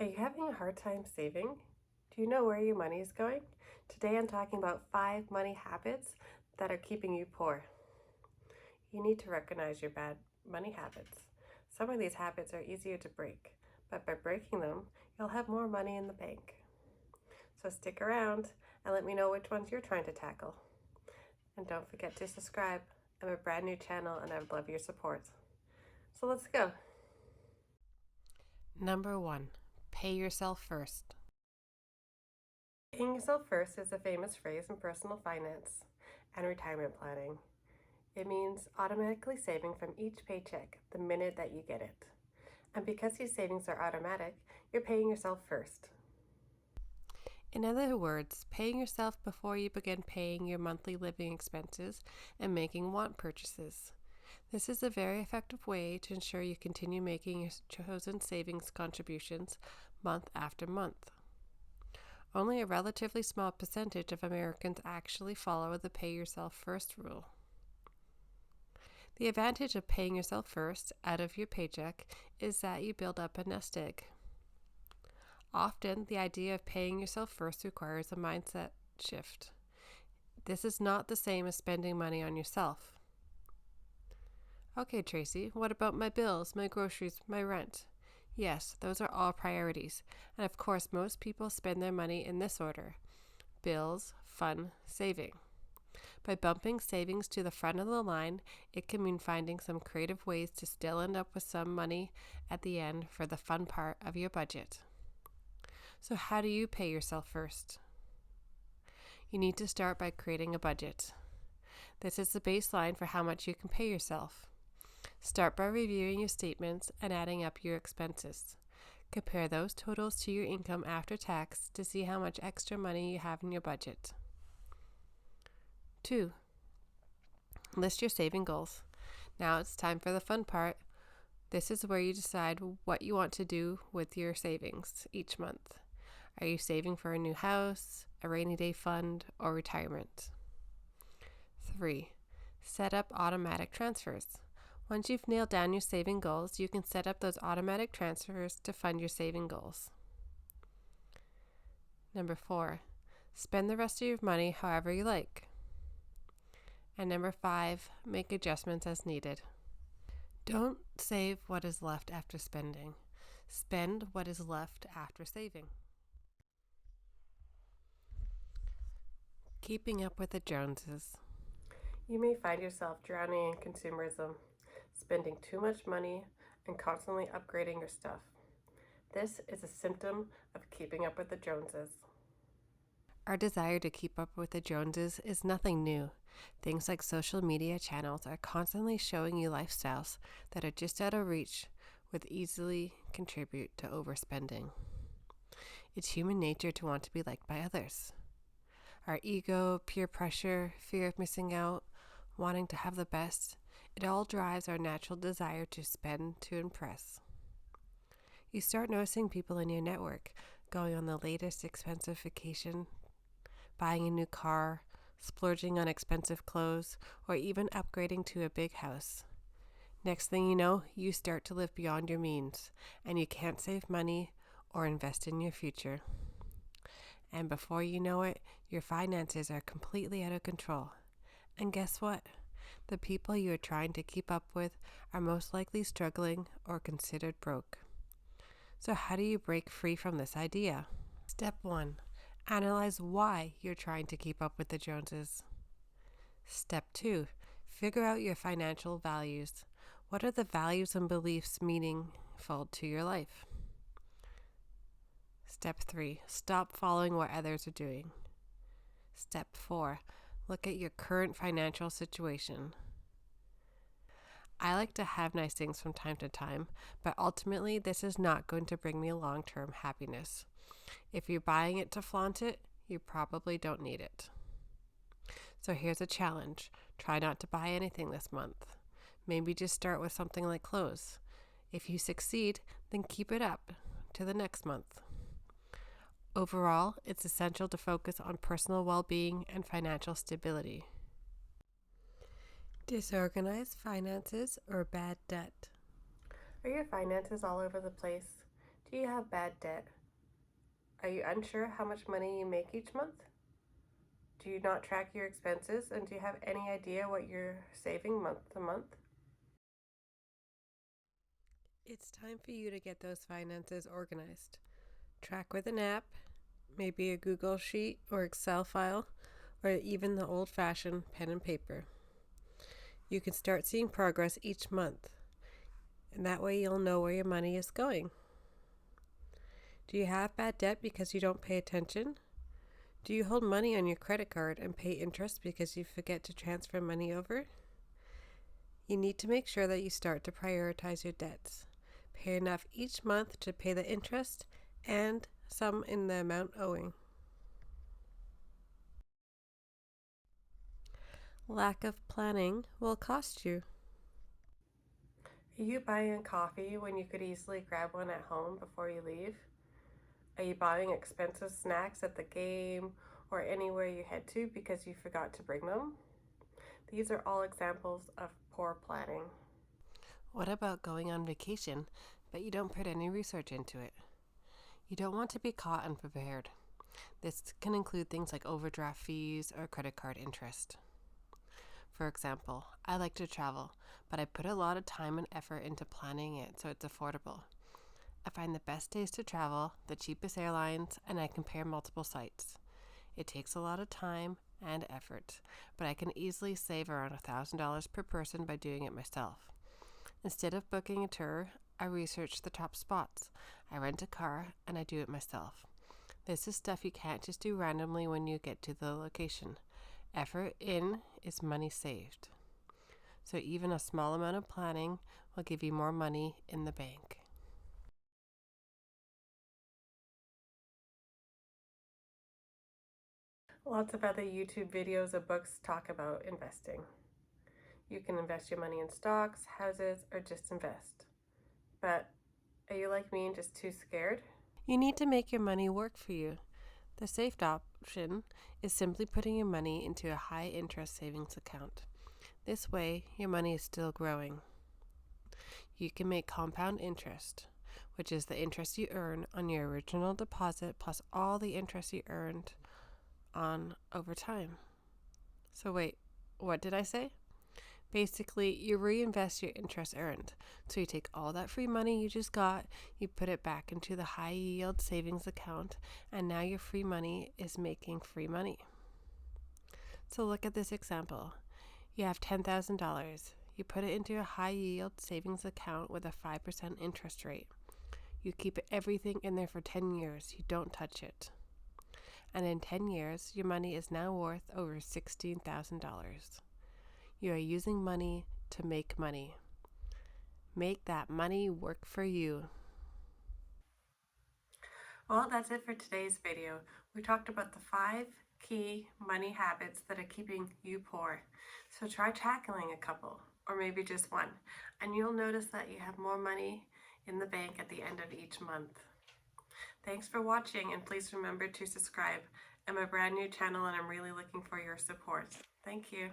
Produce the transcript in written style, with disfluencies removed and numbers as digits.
Are you having a hard time saving? Do you know where your money is going? Today I'm talking about 5 money habits that are keeping you poor. You need to recognize your bad money habits. Some of these habits are easier to break, but by breaking them, you'll have more money in the bank. So stick around and let me know which ones you're trying to tackle. And don't forget to subscribe. I'm a brand new channel and I would love your support. So let's go. Number 1. Pay yourself first. Paying yourself first is a famous phrase in personal finance and retirement planning. It means automatically saving from each paycheck the minute that you get it. And because these savings are automatic, you're paying yourself first. In other words, paying yourself before you begin paying your monthly living expenses and making want purchases. This is a very effective way to ensure you continue making your chosen savings contributions month after month. Only a relatively small percentage of Americans actually follow the pay yourself first rule. The advantage of paying yourself first out of your paycheck is that you build up a nest egg. Often, the idea of paying yourself first requires a mindset shift. This is not the same as spending money on yourself. Okay, Tracy, what about my bills, my groceries, my rent? Yes, those are all priorities. And of course, most people spend their money in this order: bills, fun, saving. By bumping savings to the front of the line, it can mean finding some creative ways to still end up with some money at the end for the fun part of your budget. So, how do you pay yourself first? You need to start by creating a budget. This is the baseline for how much you can pay yourself. Start by reviewing your statements and adding up your expenses. Compare those totals to your income after tax to see how much extra money you have in your budget. 2. List your saving goals. Now it's time for the fun part. This is where you decide what you want to do with your savings each month. Are you saving for a new house, a rainy day fund, or retirement? 3. Set up automatic transfers. Once you've nailed down your saving goals, you can set up those automatic transfers to fund your saving goals. Number 4. Spend the rest of your money however you like. And number 5. Make adjustments as needed. Don't save what is left after spending. Spend what is left after saving. Keeping up with the Joneses. You may find yourself drowning in consumerism, spending too much money, and constantly upgrading your stuff. This is a symptom of keeping up with the Joneses. Our desire to keep up with the Joneses is nothing new. Things like social media channels are constantly showing you lifestyles that are just out of reach, which easily contribute to overspending. It's human nature to want to be liked by others. Our ego, peer pressure, fear of missing out, wanting to have the best, it all drives our natural desire to spend to impress. You start noticing people in your network going on the latest expensive vacation, buying a new car, splurging on expensive clothes, or even upgrading to a big house. Next thing you know, you start to live beyond your means, and you can't save money or invest in your future. And before you know it, your finances are completely out of control. And guess what? The people you are trying to keep up with are most likely struggling or considered broke. So how do you break free from this idea? Step 1. Analyze why you're trying to keep up with the Joneses. Step 2. Figure out your financial values. What are the values and beliefs meaningful to your life? Step 3. Stop following what others are doing. Step 4. Look at your current financial situation. I like to have nice things from time to time, but ultimately this is not going to bring me long-term happiness. If you're buying it to flaunt it, you probably don't need it. So here's a challenge. Try not to buy anything this month. Maybe just start with something like clothes. If you succeed, then keep it up to the next month. Overall, it's essential to focus on personal well-being and financial stability. Disorganized finances or bad debt. Are your finances all over the place? Do you have bad debt? Are you unsure how much money you make each month? Do you not track your expenses, and do you have any idea what you're saving month to month? It's time for you to get those finances organized. Track with an app, maybe a Google Sheet or Excel file, or even the old fashioned pen and paper. You can start seeing progress each month, and that way you'll know where your money is going. Do you have bad debt because you don't pay attention? Do you hold money on your credit card and pay interest because you forget to transfer money over? You need to make sure that you start to prioritize your debts. Pay enough each month to pay the interest and some in the amount owing. Lack of planning will cost you. Are you buying coffee when you could easily grab one at home before you leave? Are you buying expensive snacks at the game or anywhere you head to because you forgot to bring them? These are all examples of poor planning. What about going on vacation, but you don't put any research into it? You don't want to be caught unprepared. This can include things like overdraft fees or credit card interest. For example, I like to travel, but I put a lot of time and effort into planning it so it's affordable. I find the best days to travel, the cheapest airlines, and I compare multiple sites. It takes a lot of time and effort, but I can easily save around $1,000 per person by doing it myself. Instead of booking a tour, I research the top spots. I rent a car and I do it myself. This is stuff you can't just do randomly when you get to the location. Effort in is money saved. So even a small amount of planning will give you more money in the bank. Lots of other YouTube videos or books talk about investing. You can invest your money in stocks, houses, or just invest. But are you like me and just too scared? You need to make your money work for you. The safe option is simply putting your money into a high interest savings account. This way, your money is still growing. You can make compound interest, which is the interest you earn on your original deposit plus all the interest you earned on over time. So wait, what did I say? Basically, you reinvest your interest earned. So you take all that free money you just got, you put it back into the high yield savings account, and now your free money is making free money. So look at this example. You have $10,000. You put it into a high yield savings account with a 5% interest rate. You keep everything in there for 10 years. You don't touch it. And in 10 years, your money is now worth over $16,000. You are using money to make money. Make that money work for you. Well, that's it for today's video. We talked about the 5 key money habits that are keeping you poor. So try tackling a couple, or maybe just one, and you'll notice that you have more money in the bank at the end of each month. Thanks for watching, and please remember to subscribe. I'm a brand new channel and I'm really looking for your support. Thank you.